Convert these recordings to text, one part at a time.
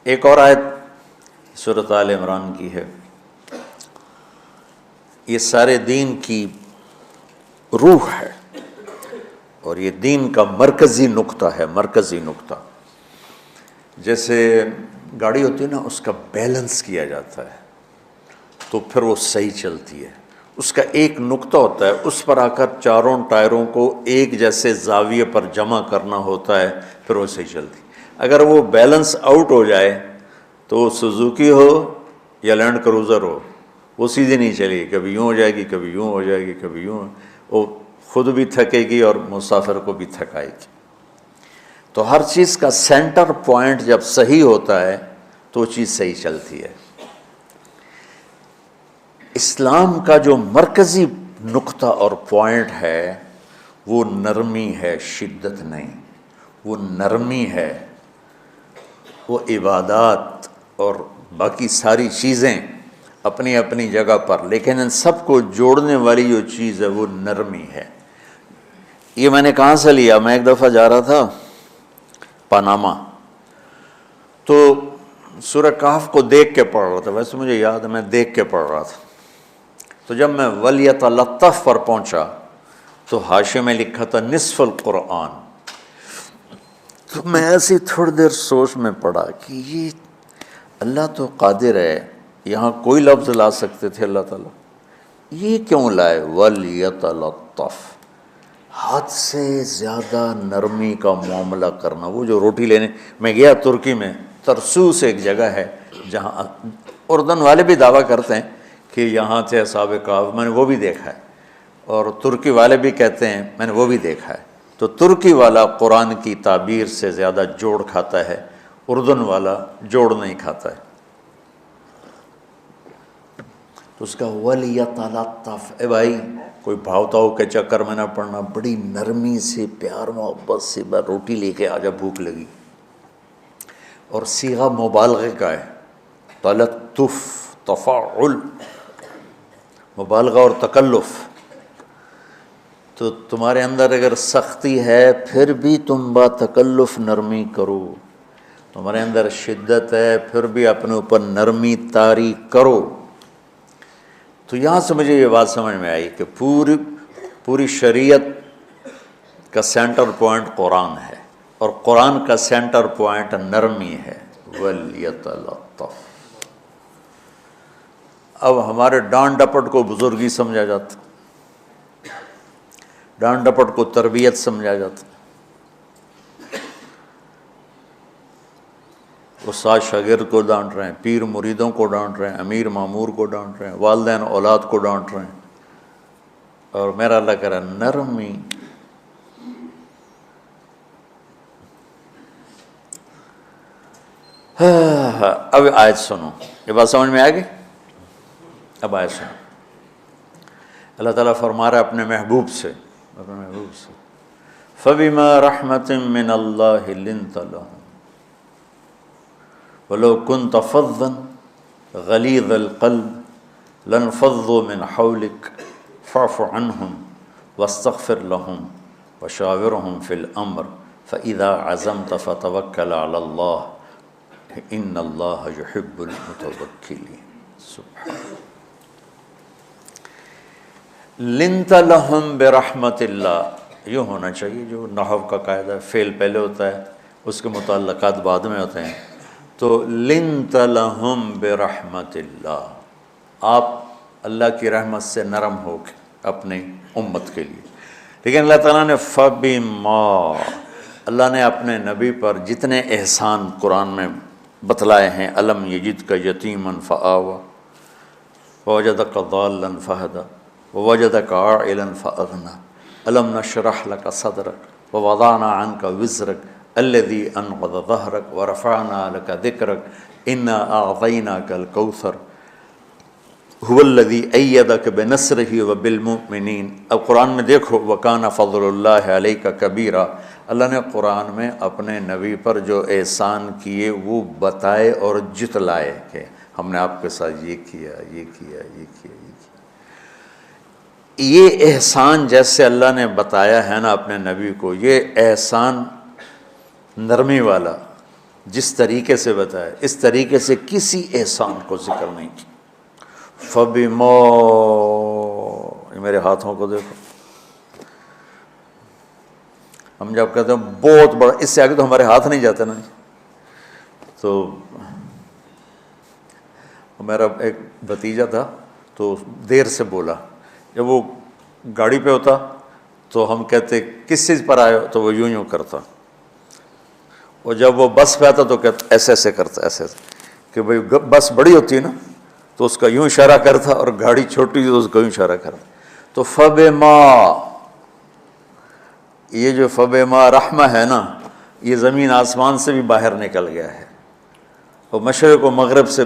ایک اور آیت سورۃ آل عمران کی ہے، یہ سارے دین کی روح ہے اور یہ دین کا مرکزی نقطہ ہے، مرکزی نقطہ۔ جیسے گاڑی ہوتی ہے نا، اس کا بیلنس کیا جاتا ہے تو پھر وہ صحیح چلتی ہے۔ اس کا ایک نقطہ ہوتا ہے، اس پر آ کر چاروں ٹائروں کو ایک جیسے زاویے پر جمع کرنا ہوتا ہے، پھر وہ صحیح چلتی۔ اگر وہ بیلنس آؤٹ ہو جائے تو سوزوکی ہو یا لینڈ کروزر ہو، وہ سیدھی نہیں چلے گی، کبھی یوں ہو جائے گی، کبھی یوں ہو جائے گی، کبھی یوں، وہ خود بھی تھکے گی اور مسافر کو بھی تھکائے گی۔ تو ہر چیز کا سینٹر پوائنٹ جب صحیح ہوتا ہے تو وہ چیز صحیح چلتی ہے۔ اسلام کا جو مرکزی نقطہ اور پوائنٹ ہے وہ نرمی ہے، شدت نہیں، وہ نرمی ہے۔ وہ عبادات اور باقی ساری چیزیں اپنی اپنی جگہ پر، لیکن ان سب کو جوڑنے والی جو چیز ہے وہ نرمی ہے۔ یہ میں نے کہاں سے لیا؟ میں ایک دفعہ جا رہا تھا پاناما، تو سورہ کہف کو دیکھ کے پڑھ رہا تھا، ویسے مجھے یاد ہے میں دیکھ کے پڑھ رہا تھا۔ تو جب میں وَلْيَتَلَطَّفْ پر پہنچا تو حاشیے میں لکھا تھا نصف القرآن۔ تو میں ایسی تھوڑی دیر سوچ میں پڑا کہ یہ اللہ تو قادر ہے، یہاں کوئی لفظ لا سکتے تھے اللہ تعالیٰ، یہ کیوں لائے وَلْيَتَلَطَّفْ؟ حد سے زیادہ نرمی کا معاملہ کرنا۔ وہ جو روٹی لینے میں گیا ترکی میں، ترسوس ایک جگہ ہے جہاں اردن والے بھی دعویٰ کرتے ہیں کہ یہاں تھے اصحاب کہف، میں نے وہ بھی دیکھا ہے، اور ترکی والے بھی کہتے ہیں میں نے وہ بھی دیکھا ہے۔ تو ترکی والا قرآن کی تعبیر سے زیادہ جوڑ کھاتا ہے، اردن والا جوڑ نہیں کھاتا ہے۔ تو اس کا وَلْيَتَلَطَّفْ، اے بھائی کوئی بھاؤ تاؤ کے چکر میں نہ پڑنا، بڑی نرمی سے، پیار محبت سے، بس روٹی لے کے آجا، بھوک لگی۔ اور صیغہ مبالغے کا ہے، تلطف، تفاعل، مبالغہ اور تکلف۔ تو تمہارے اندر اگر سختی ہے پھر بھی تم با تکلف نرمی کرو، تمہارے اندر شدت ہے پھر بھی اپنے اوپر نرمی طاری کرو۔ تو یہاں سے مجھے یہ بات سمجھ میں آئی کہ پوری شریعت کا سینٹر پوائنٹ قرآن ہے، اور قرآن کا سینٹر پوائنٹ نرمی ہے، وَلْيَتَلَطَّفْ۔ اب ہمارے ڈانٹ ڈپٹ کو بزرگی سمجھا جاتا، ڈانٹ ڈپٹ کو تربیت سمجھا جاتا، استاد شاگرد کو ڈانٹ رہے ہیں، پیر مریدوں کو ڈانٹ رہے ہیں، امیر مامور کو ڈانٹ رہے ہیں، والدین اولاد کو ڈانٹ رہے ہیں، اور میرا اللہ کہہ رہا ہے نرمی۔ اب آیت سنو، یہ بات سمجھ میں آئے گی؟ اب آیت سنو، اللہ تعالیٰ فرما رہا ہے اپنے محبوب سے، فَبِمَا رَحْمَةٍ مِّنَ اللَّهِ لِنْتَ لَهُمْ وَلَوْ كُنْتَ فَظًّا غَلِيظَ الْقَلْبِ لَانفَضُّوا مِنْ حَوْلِكَ فَاعْفُ عَنْهُمْ وَاسْتَغْفِرْ لَهُمْ وَشَاوِرْهُمْ فِي الْأَمْرِ فَإِذَا عَزَمْتَ فَتَوَكَّلْ عَلَى اللَّهِ إِنَّ اللَّهَ يُحِبُّ الْمُتَوَكِّلِينَ۔ سبحان لنت لہم برحمت اللہ، یوں ہونا چاہیے، جو نحو کا قاعدہ ہے، فعل پہلے ہوتا ہے اس کے متعلقات بعد میں ہوتے ہیں۔ تو لنت لہم برحمت اللہ، آپ اللہ کی رحمت سے نرم ہو کے اپنی امت کے لیے۔ لیکن اللہ تعالیٰ نے فبما، اللہ نے اپنے نبی پر جتنے احسان قرآن میں بتلائے ہیں، الم یجدک یتیما فآویٰ ووجدک ضالا فہدیٰ ووجدک عائلا فأغنیٰ الم نشرح لک صدرک ووضعنا عنک وزرک الذی انقض ظہرک ورفعنا لک ذکرک انا اعطیناک الکوثر هو الذی ایدک بنصرہ وبالمؤمنین۔ اب قرآن میں دیکھو، وکان فضل اللہ علیک کبیرا، اللہ نے قرآن میں اپنے نبی پر جو احسان کیے وہ بتائے اور جتلائے کہ ہم نے آپ کے ساتھ یہ کیا، یہ کیا، یہ کیا، یہ کیا۔ یہ احسان جیسے اللہ نے بتایا ہے نا اپنے نبی کو، یہ احسان نرمی والا، جس طریقے سے بتایا اس طریقے سے کسی احسان کو ذکر نہیں کیا۔ فَبِمَا، یہ میرے ہاتھوں کو دیکھو، ہم جب کہتے ہیں بہت بڑا، اس سے آگے تو ہمارے ہاتھ نہیں جاتے نا۔ تو میرا ایک بھتیجا تھا تو دیر سے بولا، جب وہ گاڑی پہ ہوتا تو ہم کہتے کس چیز پر آئے ہو، تو وہ یوں کرتا، اور جب وہ بس پہ آتا تو کہتا ایسے ایسے کرتا، ایسے کہ بھئی بس بڑی ہوتی ہے نا تو اس کا یوں اشارہ کرتا، اور گاڑی چھوٹی تو اس کا یوں اشارہ کرتا۔ تو فَبِمَا، یہ جو فَبِمَا رحمہ ہے نا، یہ زمین آسمان سے بھی باہر نکل گیا ہے، اور مشرق و مغرب سے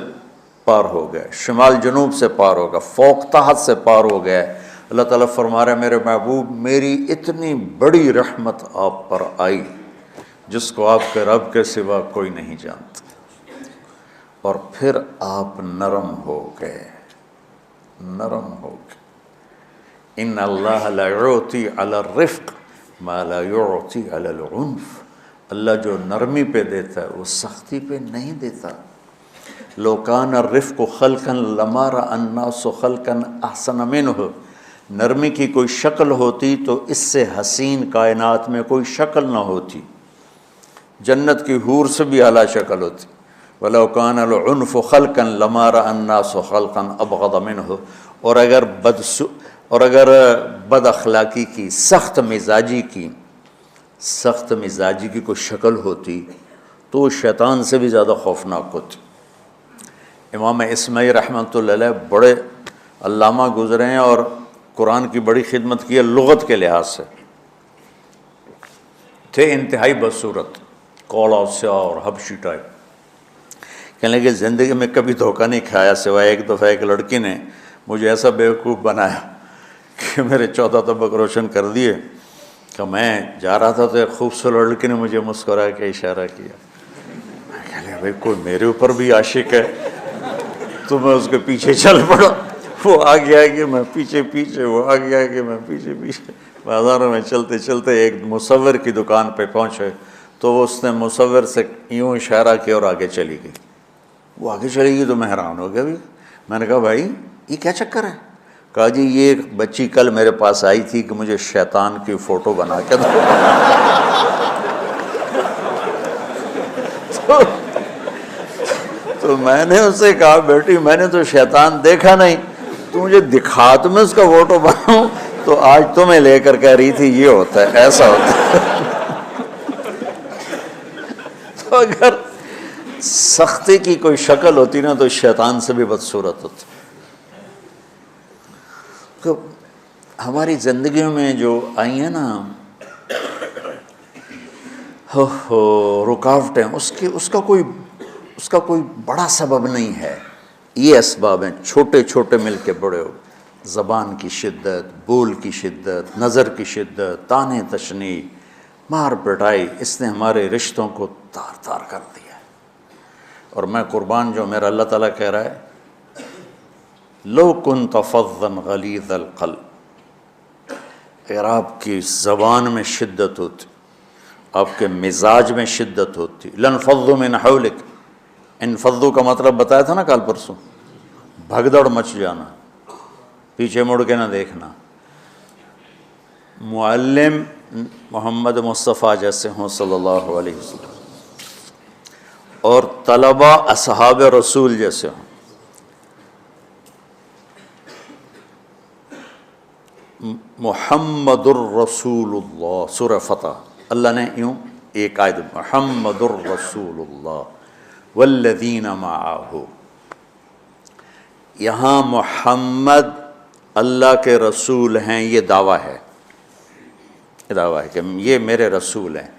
پار ہو گیا، شمال جنوب سے پار ہو گیا، فوق تحت سے پار ہو گیا۔ اللہ تعالیٰ فرما رہا ہے میرے محبوب میری اتنی بڑی رحمت آپ پر آئی جس کو آپ کے رب کے سوا کوئی نہیں جانتا، اور پھر آپ نرم ہو گئے، نرم ہو گئے۔ ان اللہ لا یعطی علی الرفق ما لا یعطی علی العنف، اللہ جو نرمی پہ دیتا ہے وہ سختی پہ نہیں دیتا۔ لو کان الرفق خلقا لما رأى الناس خلقا احسن منه، نرمی کی کوئی شکل ہوتی تو اس سے حسین کائنات میں کوئی شکل نہ ہوتی، جنت کی حور سے بھی اعلیٰ شکل ہوتی۔ وَلَوْ كَانَ الْعُنْفُ خَلْقًا لَمَا رَأَى النَّاسُ خَلْقًا أَبْغَضَ مِنْهُ، اور اگر بد اخلاقی کی، سخت مزاجی کی کوئی شکل ہوتی تو وہ شیطان سے بھی زیادہ خوفناک ہوتی۔ امام اسماعیل رحمۃ اللہ علیہ بڑے علامہ گزرے ہیں اور قرآن کی بڑی خدمت کی ہے، لغت کے لحاظ سے تھے انتہائی بدصورت، کوڑا سیاہ اور حبشی ٹائپ۔ کہنے لگے زندگی میں کبھی دھوکہ نہیں کھایا سوائے ایک دفعہ ایک لڑکی نے مجھے ایسا بیوقوف بنایا کہ میرے 14 طبق روشن کر دیے، کہ میں جا رہا تھا تو ایک خوبصورت لڑکی نے مجھے مسکرا کے اشارہ کیا، میں کہہ لیا بھائی کوئی میرے اوپر بھی عاشق ہے، تو میں اس کے پیچھے چل پڑا، وہ آگے آگے میں پیچھے پیچھے، وہ آگے آگے میں پیچھے پیچھے، بازاروں میں چلتے چلتے ایک مصور کی دکان پہ پہنچے تو اس نے مصور سے یوں اشارہ کیا اور آگے چلی گئی۔ وہ آگے چلی گئی تو میں حیران ہو گیا بھی، میں نے کہا بھائی یہ کیا چکر ہے؟ کہا جی یہ ایک بچی کل میرے پاس آئی تھی کہ مجھے شیطان کی فوٹو بنا کے دو۔ تو میں نے اس سے کہا بیٹی میں نے تو شیطان دیکھا نہیں، تو مجھے دکھا تو میں اس کا فوٹو بناؤں، تو آج تمہیں لے کر کہہ رہی تھی یہ ہوتا ہے، ایسا ہوتا ہے۔ تو اگر سختی کی کوئی شکل ہوتی نا تو شیطان سے بھی بدصورت ہوتی۔ تو ہماری زندگیوں میں جو آئی ہیں نا رکاوٹیں، اس کا کوئی بڑا سبب نہیں ہے، یہ اسباب ہیں چھوٹے چھوٹے مل کے بڑے ہو، زبان کی شدت، بول کی شدت، نظر کی شدت، طعنے تشنیع، مار پٹائی، اس نے ہمارے رشتوں کو تار تار کر دیا ہے۔ اور میں قربان جو میرا اللہ تعالیٰ کہہ رہا ہے لو کنت فظا غلیظ القلب، اگر آپ کی زبان میں شدت ہوتی، آپ کے مزاج میں شدت ہوتی، لانفضوا من حولک، انفضوا کا مطلب بتایا تھا نا کل پرسوں، بھگدڑ مچ جانا، پیچھے مڑ کے نہ دیکھنا۔ معلم محمد مصطفیٰ جیسے ہوں صلی اللہ علیہ وسلم، اور طلبہ اصحاب رسول جیسے ہوں، محمد الرسول اللہ، سورہ فتح اللہ نے یوں ایک آیت محمد الرسول اللہ والذین معہ، یہاں محمد اللہ کے رسول ہیں، یہ دعویٰ ہے، کہ یہ میرے رسول ہیں۔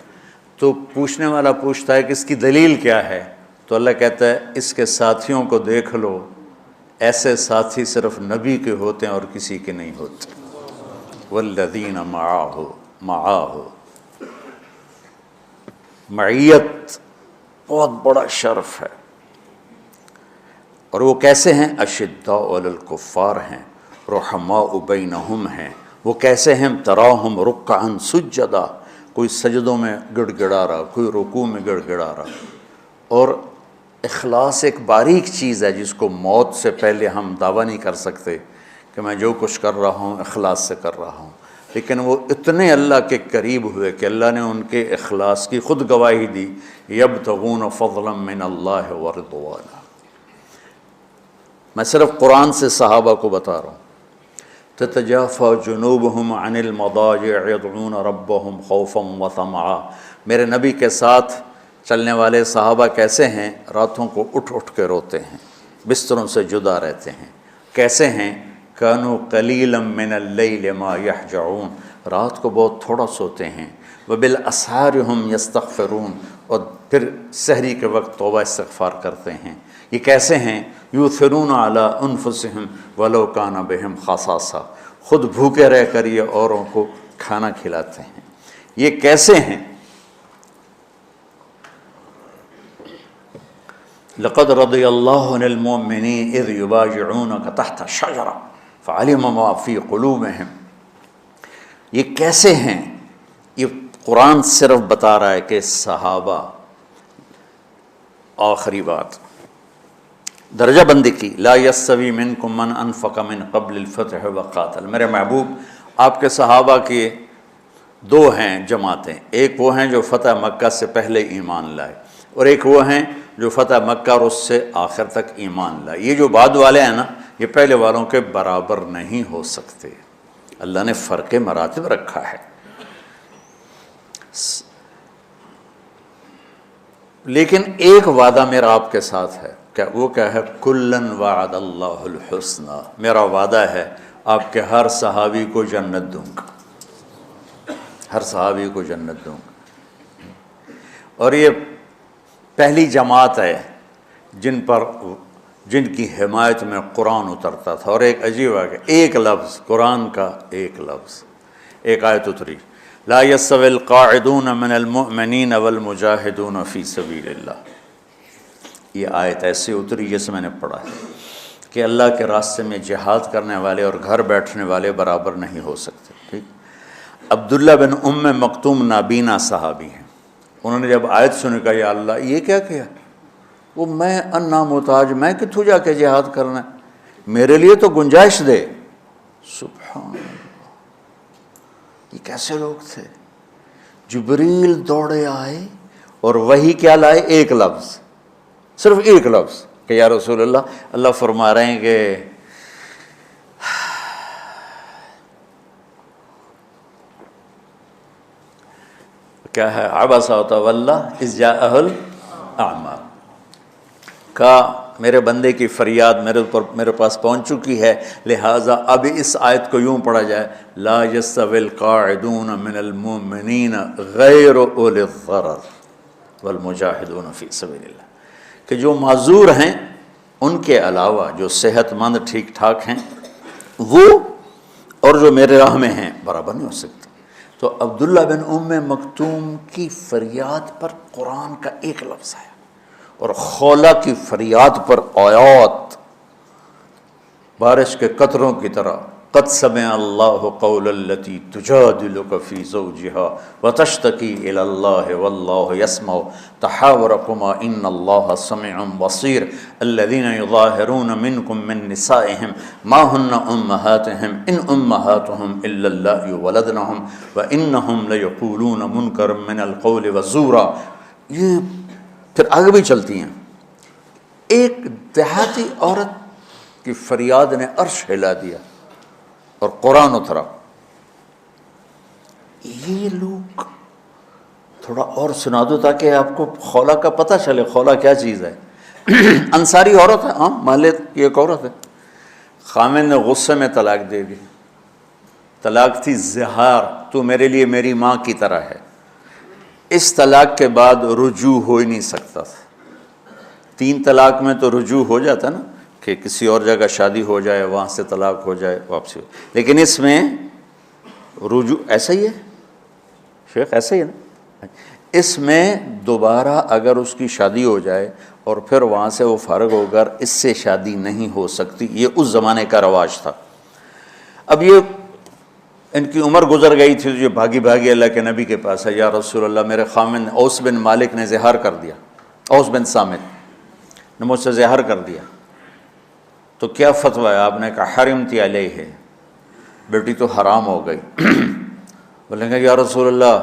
تو پوچھنے والا پوچھتا ہے کہ اس کی دلیل کیا ہے، تو اللہ کہتا ہے اس کے ساتھیوں کو دیکھ لو، ایسے ساتھی صرف نبی کے ہوتے ہیں اور کسی کے نہیں ہوتے۔ والذین معہ، معیت بہت بڑا شرف ہے۔ اور وہ کیسے ہیں؟ اشداء علی الکفار ہیں، رحماء بینہم ہیں۔ وہ کیسے ہیں؟ تراہم رکعا سجدا، کوئی سجدوں میں گڑ گڑا رہا، کوئی رکوع میں گڑ گڑا رہا، اور اخلاص ایک باریک چیز ہے جس کو موت سے پہلے ہم دعویٰ نہیں کر سکتے کہ میں جو کچھ کر رہا ہوں اخلاص سے کر رہا ہوں، لیکن وہ اتنے اللہ کے قریب ہوئے کہ اللہ نے ان کے اخلاص کی خود گواہی دی، یبتغون فضلا من اللہ ورضوانا۔ میں صرف قرآن سے صحابہ کو بتا رہا ہوں، تتجافى جنوبهم عن المضاجع يدعون ربهم خوفا وطمعا۔ میرے نبی کے ساتھ چلنے والے صحابہ کیسے ہیں؟ راتوں کو اٹھ اٹھ کے روتے ہیں، بستروں سے جدا رہتے ہیں۔ کیسے ہیں؟ كانوا قليلا من الليل ما يهجعون، رات کو بہت تھوڑا سوتے ہیں۔ وبالاسحار هم يستغفرون، اور پھر سحری کے وقت توبہ استغفار کرتے ہیں۔ یہ کیسے ہیں؟ یؤثرون علی انفسہم ولو کان بہم خصاصہ، خود بھوکے رہ کر یہ اوروں کو کھانا کھلاتے ہیں۔ یہ کیسے ہیں؟ لقد رضی اللہ عن المؤمنین اذ یبایعونک تحت الشجرہ فعلم ما فی قلوبہم۔ یہ کیسے ہیں؟ یہ قرآن صرف بتا رہا ہے کہ صحابہ، آخری بات درجہ بندی کی، لا یستوی منکم من انفق من قبل الفتح وقاتل۔ میرے محبوب، آپ کے صحابہ کے دو ہیں جماعتیں، ایک وہ ہیں جو فتح مکہ سے پہلے ایمان لائے، اور ایک وہ ہیں جو فتح مکہ اور اس سے آخر تک ایمان لائے۔ یہ جو بعد والے ہیں نا، یہ پہلے والوں کے برابر نہیں ہو سکتے، اللہ نے فرق مراتب رکھا ہے۔ لیکن ایک وعدہ میرا آپ کے ساتھ ہے، وہ کیا ہے؟ کلن وعد اللہ الحسنى، میرا وعدہ ہے آپ کے ہر صحابی کو جنت دوں گا، ہر صحابی کو جنت دوں گا۔ اور یہ پہلی جماعت ہے جن کی حمایت میں قرآن اترتا تھا۔ اور ایک عجیب ہے، ایک لفظ قرآن کا، ایک لفظ، ایک آیت اتری، لا يستوي القاعدون من المؤمنین والمجاہدون فی سبیل اللہ۔ یہ آیت ایسے اتری جیسے میں نے پڑھا ہے کہ اللہ کے راستے میں جہاد کرنے والے اور گھر بیٹھنے والے برابر نہیں ہو سکتے۔ ٹھیک، عبداللہ بن ام مکتوم نابینا صحابی ہیں، انہوں نے جب آیت سنی کہا یا اللہ یہ کیا کیا؟ وہ میں انا محتاج، میں کتوں جا کے جہاد کرنا ہے، میرے لیے تو گنجائش دے۔ سبحان اللہ، یہ کیسے لوگ تھے؟ جبریل دوڑے آئے اور وہی کیا لائے؟ ایک لفظ، صرف ایک لفظ کہ یا رسول اللہ، اللہ فرما رہے ہیں کہ کیا ہے؟ عبس وتولی اذ جاءہ الاعمی، کہا میرے بندے کی فریاد میرے پاس پہنچ چکی ہے، لہٰذا اب اس آیت کو یوں پڑھا جائے، لا یستوی القاعدون من المؤمنین غیر اولی الضرر والمجاہدون فی سبیل اللہ، کہ جو معذور ہیں ان کے علاوہ جو صحت مند ٹھیک ٹھاک ہیں وہ، اور جو میرے راہ میں ہیں، برابر نہیں ہو سکتے۔ تو عبداللہ بن ام مکتوم کی فریاد پر قرآن کا ایک لفظ ہے، اور خولہ کی فریاد پر آیات بارش کے قطروں کی طرح، قد سمع اللہ قول التی تجادلک فی زوجها وتشتکی الی اللہ واللہ یسمع تحاورکما ان اللہ سمیع بصیر الذین یظاہرون منکم من نسائہم ما ہن امہاتہم ان امہاتہم الا اللہ ولدنہم وانہم لیقولون منکرا من القول وزورا۔ یہ پھر آگے بھی چلتی ہیں۔ ایک دیہاتی عورت کی فریاد نے عرش ہلا دیا اور قرآن اترا۔ یہ لوگ تھوڑا اور سنا دو تاکہ آپ کو خولہ کا پتہ چلے، خولہ کیا چیز ہے۔ انصاری عورت ہے، ہاں محلے کی ایک عورت ہے، خامن نے غصے میں طلاق دے دی، طلاق تھی زہار، تو میرے لیے میری ماں کی طرح ہے۔ اس طلاق کے بعد رجوع ہو ہی نہیں سکتا تھا۔ 3 طلاق میں تو رجوع ہو جاتا نا، کہ کسی اور جگہ شادی ہو جائے، وہاں سے طلاق ہو جائے، واپسی ہو، لیکن اس میں رجوع ایسا ہی ہے شیخ، ایسا ہی ہے نا، اس میں دوبارہ اگر اس کی شادی ہو جائے اور پھر وہاں سے وہ فارغ ہو کر اس سے شادی نہیں ہو سکتی، یہ اس زمانے کا رواج تھا۔ اب یہ ان کی عمر گزر گئی تھی، جو بھاگی بھاگی اللہ کے نبی کے پاس ہے، یا رسول اللہ میرے خامن اوس بن مالک نے زہار کر دیا، اوس بن صامت نے مجھ سے زہر کر دیا، تو کیا فتویٰ ہے؟ آپ نے کہا حرمتی علیہ، بیٹی تو حرام ہو گئی۔ بولیں گے یا رسول اللہ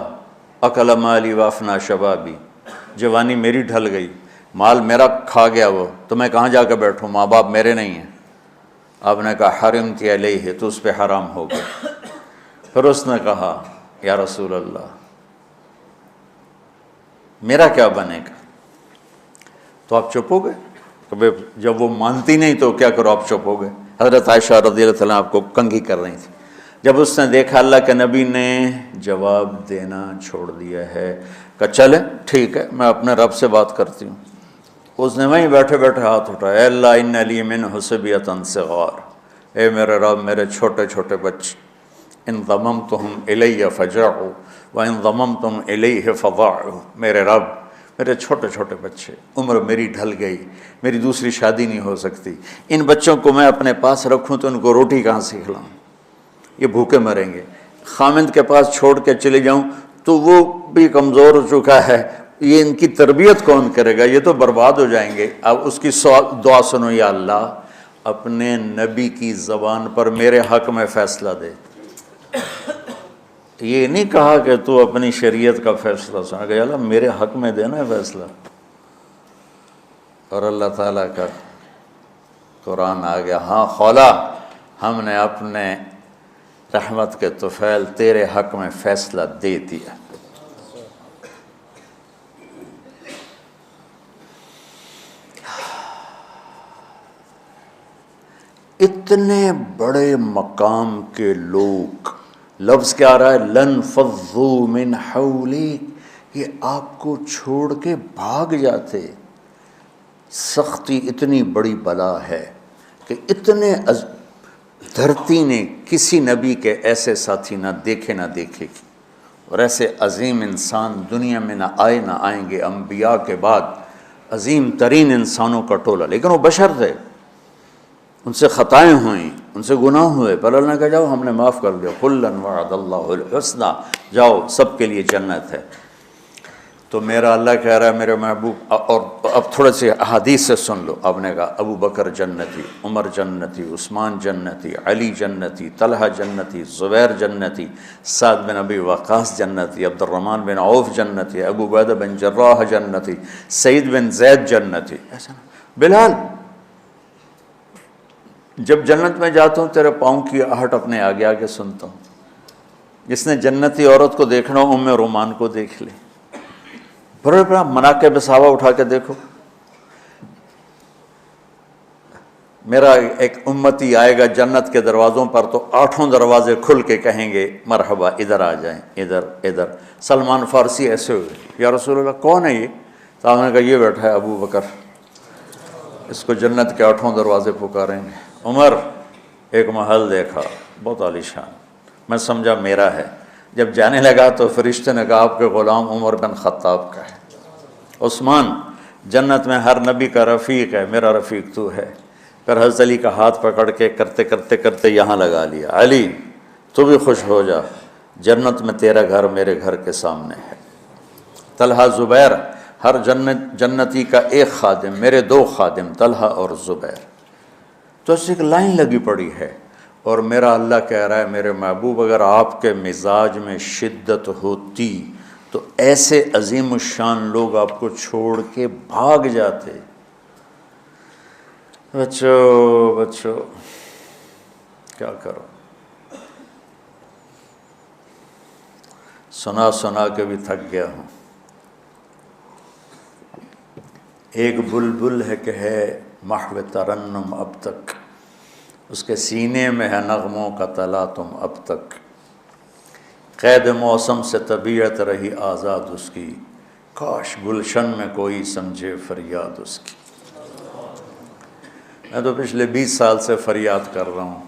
اکل مالی وافنا شبابی، جوانی میری ڈھل گئی، مال میرا کھا گیا وہ، تو میں کہاں جا کے بیٹھوں، ماں باپ میرے نہیں ہیں۔ آپ نے کہا حرمتی علیہ، تو اس پہ حرام ہو گیا۔ پھر اس نے کہا یا رسول اللہ میرا کیا بنے گا؟ تو آپ چپ ہو گئے؟ کہ جب وہ مانتی نہیں تو کیا کرو، آپ چپ ہو گئے۔ حضرت عائشہ رضی اللہ تعالیٰ آپ کو کنگھی کر رہی تھی۔ جب اس نے دیکھا اللہ کے نبی نے جواب دینا چھوڑ دیا ہے، کہ چلے ٹھیک ہے میں اپنے رب سے بات کرتی ہوں، اس نے وہیں بیٹھے بیٹھے ہاتھ اٹھایا، اے اللہ ان لی منہ صبیۃ صغار، اے میرے رب میرے چھوٹے چھوٹے بچے، ان ضممتہم الی فجعوا وان ضممتم الیہ فضاعوا، میرے رب میرے چھوٹے چھوٹے بچے، عمر میری ڈھل گئی، میری دوسری شادی نہیں ہو سکتی، ان بچوں کو میں اپنے پاس رکھوں تو ان کو روٹی کہاں سے کھلاؤں، یہ بھوکے مریں گے۔ خامند کے پاس چھوڑ کے چلے جاؤں تو وہ بھی کمزور ہو چکا ہے، یہ ان کی تربیت کون کرے گا، یہ تو برباد ہو جائیں گے۔ اب اس کی دعا سنو، یا اللہ اپنے نبی کی زبان پر میرے حق میں فیصلہ دے۔ یہ نہیں کہا کہ تو اپنی شریعت کا فیصلہ سنا، کہ اللہ میرے حق میں دینا ہے فیصلہ۔ اور اللہ تعالیٰ کا قرآن آ گیا، ہاں خولا ہم نے اپنے رحمت کے طفیل تیرے حق میں فیصلہ دے دیا۔ اتنے بڑے مقام کے لوگ، لفظ کیا آ رہا ہے، لن فضوا من حولک، یہ آپ کو چھوڑ کے بھاگ جاتے۔ سختی اتنی بڑی بلا ہے کہ اتنے دھرتی نے کسی نبی کے ایسے ساتھی نہ دیکھے نہ دیکھے گی، اور ایسے عظیم انسان دنیا میں نہ آئے نہ آئیں گے۔ انبیاء کے بعد عظیم ترین انسانوں کا ٹولہ، لیکن وہ بشر تھے، ان سے خطائیں ہوئیں، ان سے گناہ ہوئے، پر اللہ نے کہا جاؤ ہم نے معاف کر دیا، کلا وعد اللہ الحسنی، جاؤ سب کے لیے جنت ہے۔ تو میرا اللہ کہہ رہا ہے میرے محبوب، اور اب تھوڑے سے احادیث سے سن لو۔ آپ نے کہا ابو بکر جنتی، عمر جنتی، عثمان جنتی، علی جنتی، طلحہ جنتی، زبیر جنتی، سعد بن ابی وقاص جنتی، عبد الرحمن بن عوف جنتی، ابو عبیدہ بن جراح جنتی، سعید بن زید جنتی، ایسا بلال جب جنت میں جاتا ہوں تیرے پاؤں کی آہٹ اپنے آگے آگے سنتا ہوں۔ جس نے جنتی عورت کو دیکھنا ہو ام رومان کو دیکھ لے، بڑے بڑا مناقب صحابہ اٹھا کے دیکھو۔ میرا ایک امتی آئے گا جنت کے دروازوں پر تو 8 دروازے کھل کے کہیں گے مرحبا ادھر آ جائیں، ادھر ادھر۔ سلمان فارسی ایسے ہوئے، یا رسول اللہ کون ہے یہ؟ تو آپ نے کہا یہ بیٹھا ہے ابو بکر، اس کو جنت کے 8 دروازے پکاریں گے۔ عمر ایک محل دیکھا بہت عالیشان، میں سمجھا میرا ہے۔ جب جانے لگا تو فرشتے نے کہا آپ کے غلام عمر بن خطاب کا ہے۔ عثمان جنت میں ہر نبی کا رفیق ہے، میرا رفیق تو ہے۔ پھر حضرت علی کا ہاتھ پکڑ کے کرتے کرتے کرتے یہاں لگا لیا، علی تو بھی خوش ہو جا، جنت میں تیرا گھر میرے گھر کے سامنے ہے۔ طلحہ زبیر، ہر جنتی کا ایک خادم، میرے 2 خادم طلحہ اور زبیر۔ تو اس ایک لائن لگی پڑی ہے، اور میرا اللہ کہہ رہا ہے میرے محبوب اگر آپ کے مزاج میں شدت ہوتی تو ایسے عظیم الشان لوگ آپ کو چھوڑ کے بھاگ جاتے۔ بچو کیا کرو، سنا سنا کے بھی تھک گیا ہوں۔ ایک بلبل ہے کہ ہے محو ترنم اب تک، اس کے سینے میں ہے نغموں کا تلاطم اب تک، قید موسم سے طبیعت رہی آزاد اس کی، کاش گلشن میں کوئی سمجھے فریاد اس کی۔ میں تو پچھلے 20 سال سے فریاد کر رہا ہوں،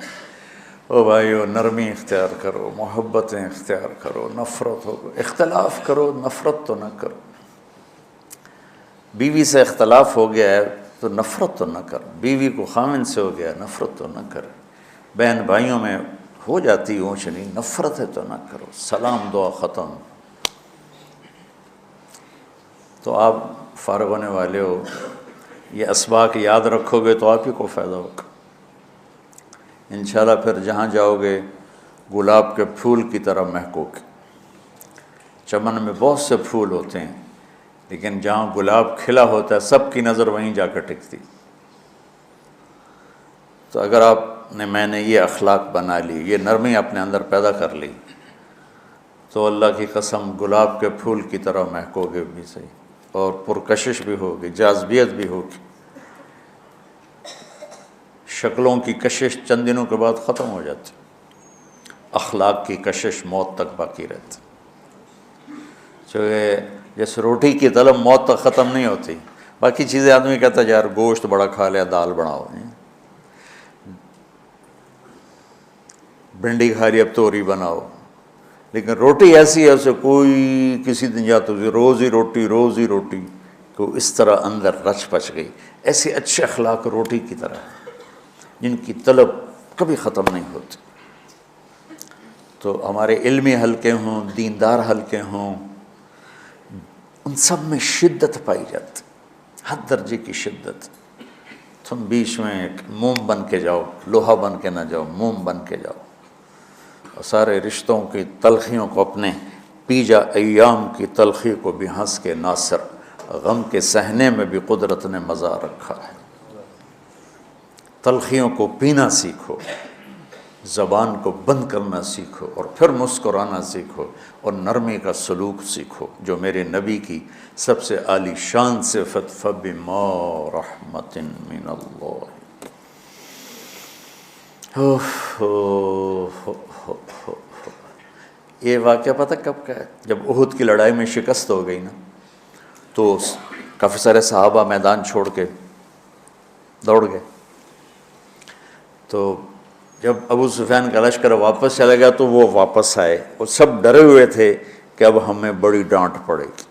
او بھائیو نرمی اختیار کرو، محبتیں اختیار کرو، نفرت ہو، اختلاف کرو، نفرت تو نہ کرو۔ بیوی سے اختلاف ہو گیا ہے تو نفرت تو نہ کر، بیوی کو خامن سے ہو گیا نفرت تو نہ کر، بہن بھائیوں میں ہو جاتی اونچ نہیں، نفرت ہے تو نہ کرو، سلام دعا ختم۔ تو آپ فارغ ہونے والے ہو، یہ اسباق یاد رکھو گے تو آپ ہی کو فائدہ ہوگا انشاءاللہ۔ پھر جہاں جاؤ گے گلاب کے پھول کی طرح مہکو گے۔ چمن میں بہت سے پھول ہوتے ہیں، لیکن جہاں گلاب کھلا ہوتا ہے سب کی نظر وہیں جا کر ٹکتی۔ تو اگر میں نے یہ اخلاق بنا لی، یہ نرمی اپنے اندر پیدا کر لی، تو اللہ کی قسم گلاب کے پھول کی طرح مہکو گے بھی صحیح، اور پرکشش بھی ہوگی، جاذبیت بھی ہوگی۔ شکلوں کی کشش چند دنوں کے بعد ختم ہو جاتی، اخلاق کی کشش موت تک باقی رہتی۔ جیسے روٹی کی طلب موت تک ختم نہیں ہوتی، باقی چیزیں آدمی کہتا ہے یار گوشت بڑا کھا لیا، دال بناؤ، بھنڈی کھا لی اب توری بناؤ، لیکن روٹی ایسی ہے اسے کوئی کسی دن یا تو روز ہی روٹی کو اس طرح اندر رچ پچ گئی۔ ایسے اچھے اخلاق روٹی کی طرح ہیں جن کی طلب کبھی ختم نہیں ہوتی۔ تو ہمارے علمی حلقے ہوں، دیندار حلقے ہوں، ان سب میں شدت پائی جاتی، حد درجے کی شدت۔ تم بیچ میں ایک موم بن کے جاؤ، لوہا بن کے نہ جاؤ، موم بن کے جاؤ، اور سارے رشتوں کی تلخیوں کو اپنے پی جا، ایام کی تلخی کو بھی ہنس کے ناصر، غم کے سہنے میں بھی قدرت نے مزہ رکھا ہے۔ تلخیوں کو پینا سیکھو، زبان کو بند کرنا سیکھو، اور پھر مسکرانا سیکھو، اور نرمی کا سلوک سیکھو، جو میرے نبی کی سب سے عالی شان صفت فَبِمَا رَحْمَةٍ مِّنَ اللَّهِ۔ یہ واقعہ پتہ کب کا ہے؟ جب احد کی لڑائی میں شکست ہو گئی نا، تو کافی سارے صحابہ میدان چھوڑ کے دوڑ گئے۔ تو جب ابو سفیان کا لشکر واپس چلا گیا تو وہ واپس آئے، وہ سب ڈرے ہوئے تھے کہ اب ہمیں بڑی ڈانٹ پڑے گی،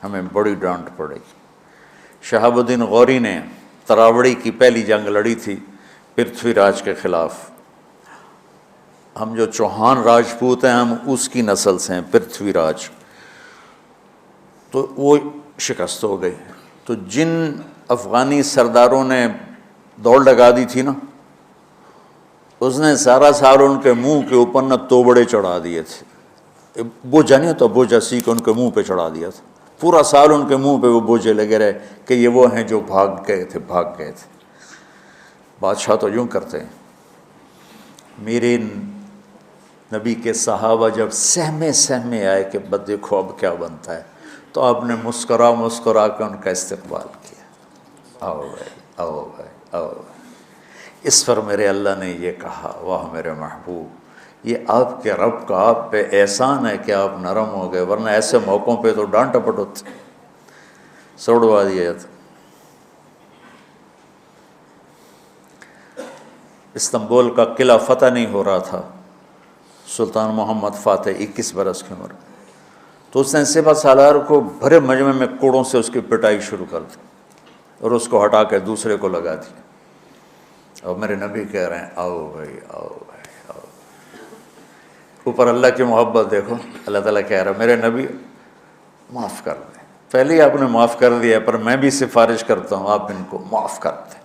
ہمیں بڑی ڈانٹ پڑے گی۔ شہاب الدین غوری نے تراوڑی کی پہلی جنگ لڑی تھی پرتھوی راج کے خلاف۔ ہم جو چوہان راجپوت ہیں ہم اس کی نسل سے ہیں، پرتھوی راج۔ تو وہ شکست ہو گئی۔ تو جن افغانی سرداروں نے دوڑ لگا دی تھی نا، اس نے سارا سال ان کے منہ کے اوپر نہ توبڑے چڑھا دیے تھے، بوجھا نہیں ہوتا، بوجھا سی کے ان کے منہ پہ چڑھا دیا تھا، پورا سال ان کے منہ پہ وہ بوجھے لگے رہے کہ یہ وہ ہیں جو بھاگ گئے تھے۔ بادشاہ تو یوں کرتے ہیں۔ میرے نبی کے صحابہ جب سہمے آئے کہ بس دیکھو اب کیا بنتا ہے، تو آپ نے مسکرا کے ان کا استقبال کیا، آؤ بھائی آؤ بھائی آؤ بھائی۔ اس پر میرے اللہ نے یہ کہا، واہ میرے محبوب، یہ آپ کے رب کا آپ پہ احسان ہے کہ آپ نرم ہو گئے، ورنہ ایسے موقعوں پہ تو ڈانٹ ٹپٹ ہوتی، سوڑوا دیا جاتا۔ استنبول کا قلعہ فتح نہیں ہو رہا تھا، سلطان محمد فاتح 21 برس کی عمر، تو اس نے سپہ سالار کو بھرے مجمع میں کوڑوں سے اس کی پٹائی شروع کر دی، اور اس کو ہٹا کے دوسرے کو لگا دیا۔ اور میرے نبی کہہ رہے ہیں آؤ بھائی آؤ بھائی آؤ۔ اوپر اللہ کی محبت دیکھو، اللہ تعالیٰ کہہ رہا ہے میرے نبی معاف کر دیں، پہلے ہی آپ نے معاف کر دیا، پر میں بھی سفارش کرتا ہوں آپ ان کو معاف کر دیں۔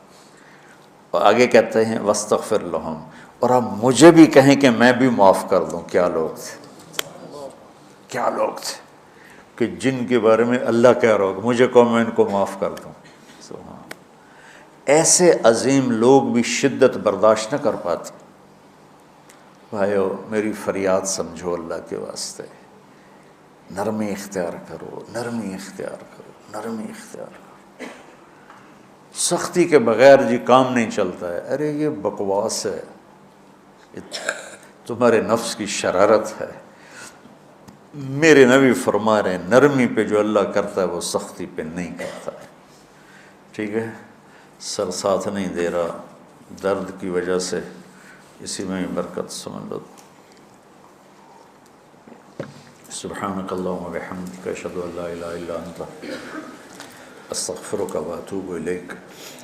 اور آگے کہتے ہیں وَاسْتَغْفِرْ لَهُمْ، اور آپ مجھے بھی کہیں کہ میں بھی معاف کر دوں۔ کیا لوگ تھے کہ جن کے بارے میں اللہ کہہ رہا ہوگا مجھے کہو میں ان کو معاف کر دوں۔ ایسے عظیم لوگ بھی شدت برداشت نہ کر پاتے۔ بھائیو میری فریاد سمجھو اللہ کے واسطے، نرمی اختیار کرو، نرمی اختیار کرو، نرمی اختیار کرو۔ سختی کے بغیر جی کام نہیں چلتا ہے، ارے یہ بکواس ہے، تمہارے نفس کی شرارت ہے۔ میرے نبی فرما رہے ہیں نرمی پہ جو اللہ کرتا ہے وہ سختی پہ نہیں کرتا ہے۔ ٹھیک ہے، سر ساتھ نہیں دے رہا درد کی وجہ سے، اسی میں برکت سمجھ لو۔ سبحانک اللہم و بحمدک، اشہد ان لا الہ الا انت، استغفرک و اتوب الیک۔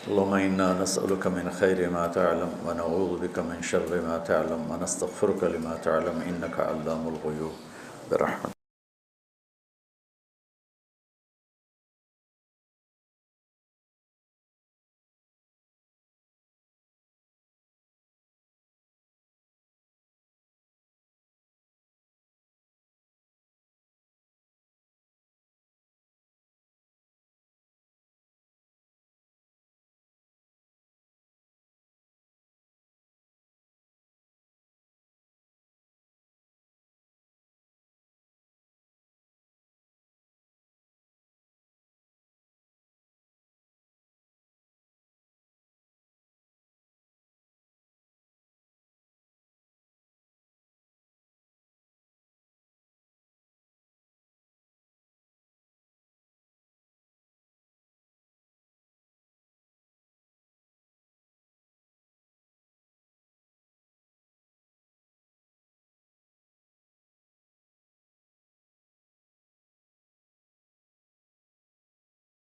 اللہم انا نسألک من خیر ما تعلم ونعوذ بک من شر ما تعلم ونستغفرک لما تعلم انک علام الغیوب برحمتک۔